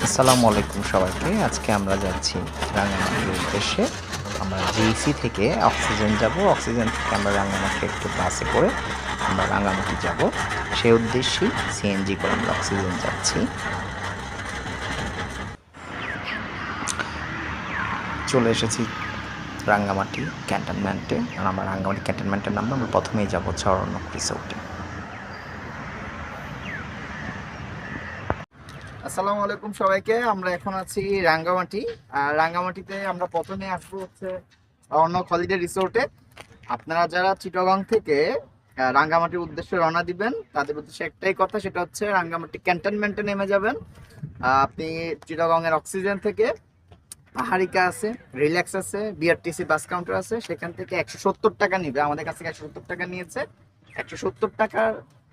আসসালামু আলাইকুম সবাইকে। আজকে আমরা যাচ্ছি রাঙ্গামাটির উদ্দেশ্যে। আমরা জিইসি থেকে অক্সিজেন যাব। অক্সিজেন থেকে আমরা রাঙ্গামাটি একটু বাসে করে আমরা রাঙ্গামাটি যাব। সেই উদ্দেশ্যেই সিএনজি করে আমরা অক্সিজেন যাচ্ছি। চলে এসেছি রাঙ্গামাটি ক্যান্টনমেন্টে। আর আমরা রাঙ্গামাটি ক্যান্টনমেন্টের নামে আমরা প্রথমেই যাব হচ্ছে অরণ্যক রিসোর্টে। আসসালামু আলাইকুম সবাইকে। আমরা এখন আছি রাঙ্গামাটি। আর রাঙ্গামাটিতে আমরা প্রথমে আসবো হচ্ছে অর্ণব হলিডে রিসোর্টে। আপনারা যারা চিটাগং থেকে রাঙ্গামাটির উদ্দেশ্যে রওনা দিবেন, তাদের উদ্দেশ্যে একটাই কথা, সেটা হচ্ছে রাঙ্গামাটি ক্যান্টনমেন্টে নেমে যাবেন। আপনি চিটাগং এর অক্সিজেন থেকে পাহাড়িকা আছে, রিল্যাক্স আছে, বিআরটিসি বাস কাউন্টার আছে, সেখান থেকে 170 টাকা নিবে। আমাদের কাছ থেকে 170 টাকা নিয়েছে। 170 টাকা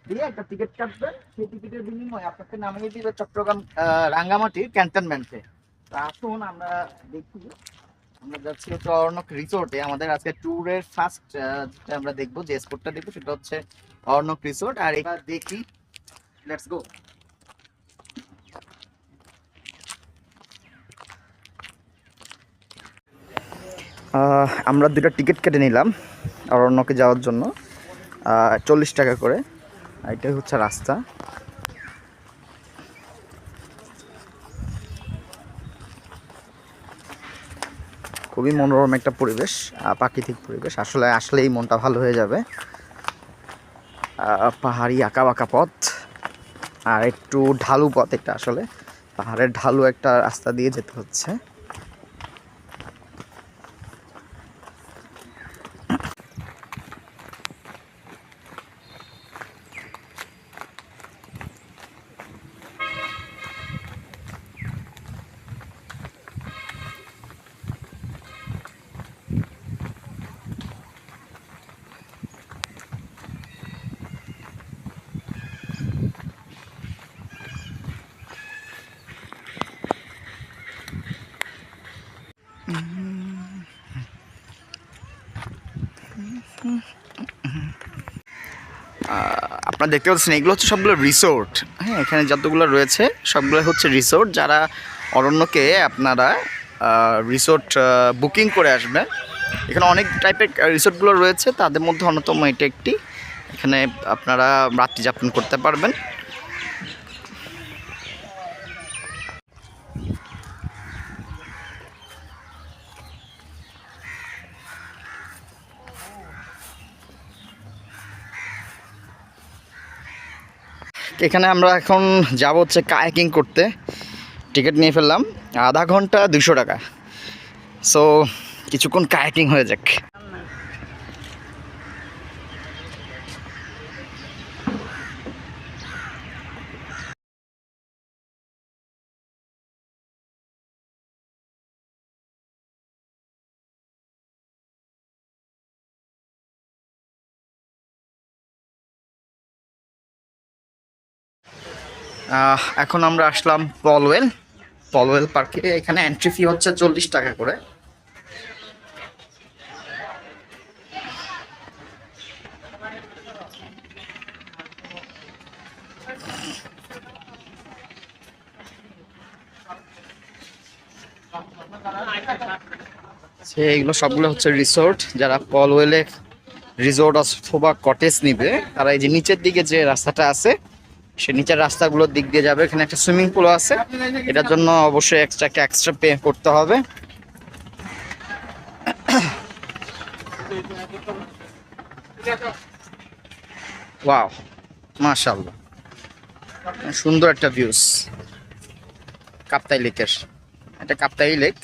দিয়ে একটা টিকিট কাটবেন। সেই টিকিটের বিনিময়ে আপনাকে নামিয়ে দিবে চট্টগ্রাম রাঙ্গামাটির ক্যান্টনমেন্টে। তো আসুন আমরা দেখি। আমরা যাচ্ছি হচ্ছে অর্ণব রিসোর্টে। আমাদের আজকে ট্যুরের ফার্স্ট যেটা আমরা দেখবো, যে স্পটটা দেখবো, সেটা হচ্ছে অর্ণব রিসোর্ট। আর এবার দেখি, লেটস গো। আমরা দুটো টিকিট কেটে নিলাম অরণ্যকে যাওয়ার জন্য, 40 টাকা করে। এটাই হচ্ছে রাস্তা। খুবই মনোরম একটা পরিবেশ, প্রাকৃতিক পরিবেশ। আসলেই মনটা ভালো হয়ে যাবে। পাহাড়ি আঁকা বাঁকা পথ আর একটু ঢালু পথ। এটা আসলে পাহাড়ের ঢালু একটা রাস্তা দিয়ে যেতে হচ্ছে। আপনারা দেখতে পাচ্ছেন এগুলো হচ্ছে সবগুলো রিসোর্ট। হ্যাঁ, এখানে যতগুলো রয়েছে সবগুলো হচ্ছে রিসোর্ট। যারা অরণ্যকে আপনারা রিসোর্ট বুকিং করে আসবেন, এখানে অনেক টাইপের রিসোর্টগুলো রয়েছে, তাদের মধ্যে অন্যতম এটা একটি। এখানে আপনারা রাত্রি যাপন করতে পারবেন। এখানে আমরা এখন যাব হচ্ছে কায়াকিং করতে। টিকিট নিয়ে ফেললাম, আধা ঘন্টা 200 টাকা। সো কিছুক্ষণ কায়াকিং হয়ে যাক। এখন আমরা আসলাম পলওয়েল পার্কে। এখানে এন্ট্রি ফি হচ্ছে 40 টাকা করে। এইগুলো সবগুলো হচ্ছে রিসোর্ট। যারা পলওয়েলে রিসোর্ট অথবা কটেজ নিবে, তারা এই যে নিচের দিকে যে রাস্তাটা আছে, সে নিচের রাস্তাগুলোর দিক দিয়ে যাবে। এখানে একটা সুইমিং পুল আছে, এটার জন্য অবশ্যই এক্সট্রা পে করতে হবে। ওয়াও, মাশাআল্লাহ, সুন্দর একটা ভিউস কাপ্তাই লেকের। এটা কাপ্তাই লেক।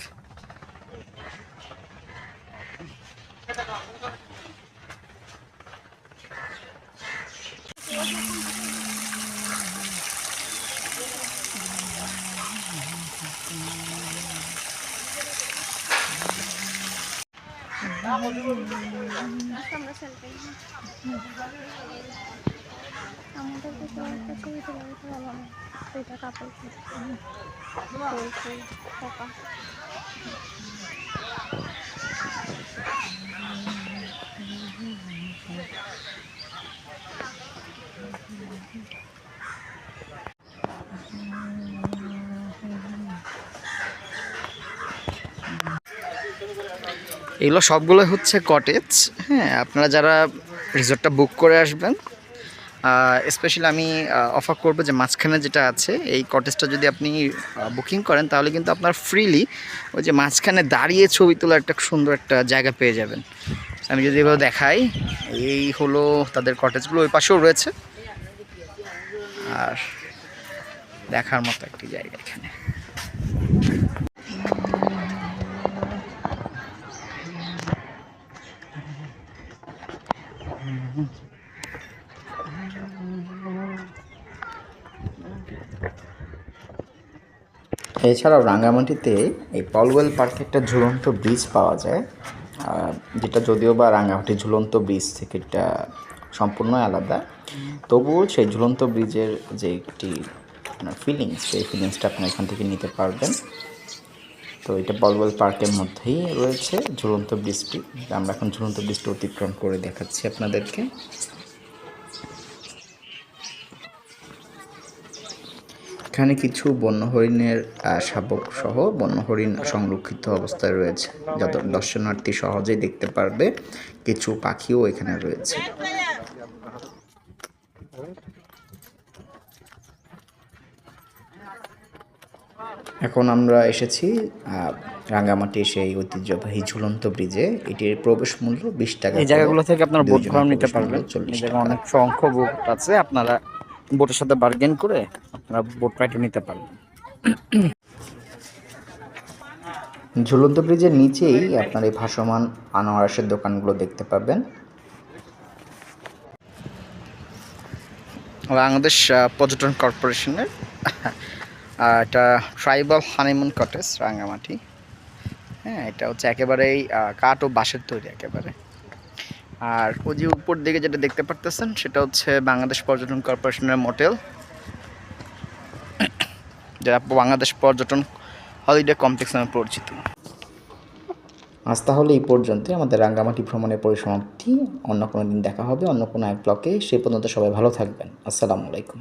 এগুলো সবগুলো হচ্ছে কটেজ। হ্যাঁ, আপনারা যারা রিসোর্টটা বুক করে আসবেন, স্পেশালি আমি অফার করবো যে মাঝখানে যেটা আছে এই কটেজটা যদি আপনি বুকিং করেন তাহলে কিন্তু আপনার ফ্রিলি ওই যে মাঝখানে দাঁড়িয়ে ছবি তোলার একটা সুন্দর একটা জায়গা পেয়ে যাবেন। আমি যদি এভাবে দেখাই, এই হলো তাদের কটেজগুলো, ওই পাশেও রয়েছে। আর দেখার মতো একটি জায়গা এখানে। এছাড়াও রাঙ্গামাটিতে এই পলওয়েল পার্কে একটা ঝুলন্ত ব্রিজ পাওয়া যায়, যেটা যদিও বা রাঙ্গামাটি ঝুলন্ত ব্রিজ থেকে এটা সম্পূর্ণ আলাদা, তবুও সেই ঝুলন্ত ব্রিজের যে একটি আপনার ফিলিংস, সেই ফিলিংসটা আপনি এখান থেকে নিতে পারবেন। তো এটা পলওয়েল পার্কের মধ্যেই রয়েছে ঝুলন্ত ব্রিজটি। আমরা এখন ঝুলন্ত ব্রিজটি অতিক্রম করে দেখাচ্ছি আপনাদেরকে। এখানে কিছু বন্য হরিণের শাবক সহ বন্য হরিণ সংরক্ষিত অবস্থায় রয়েছে, যত দর্শনার্থী সহজেই দেখতে পারবে। কিছু পাখিও এখানে রয়েছে। এখন আমরা এসেছি রাঙ্গামাটির সেই ঐতিহ্যবাহী ঝুলন্ত ব্রিজে। এটির প্রবেশ মূল্য 20 টাকা। এই জায়গাগুলো থেকে আপনারা বোট ভাড়া নিতে পারবেন। 40 এই জায়গায় টাকা। অনেক সংখ্য বোট আছে, আপনারা বোটের সাথে বার্গেন করে আপনারা বোট রাইডও নিতে পারবেন। ঝুলন্ত ব্রিজের নিচেই আপনার এই ভাসমান আনারসের দোকানগুলো দেখতে পাবেন। বাংলাদেশ পর্যটন কর্পোরেশনের এটা ট্রাইবাল হানিমুন কটেজ রাঙ্গামাটি। হ্যাঁ, এটা হচ্ছে একেবারেই কাঠ ও বাঁশের তৈরি একেবারে। আর ওই যে উপর দিকে যেটা দেখতে পারতেছেন সেটা হচ্ছে বাংলাদেশ পর্যটন কর্পোরেশনের মোটেল, যেটা বাংলাদেশ পর্যটন হলিডে কমপ্লেক্স নামে পরিচিত। আজ তাহলে এই পর্যন্ত আমাদের রাঙ্গামাটি ভ্রমণের পরিসমাপ্তি। অন্য কোনো দিন দেখা হবে অন্য কোনো এক ব্লকে। সে পর্যন্ত সবাই ভালো থাকবেন। আসসালামু আলাইকুম।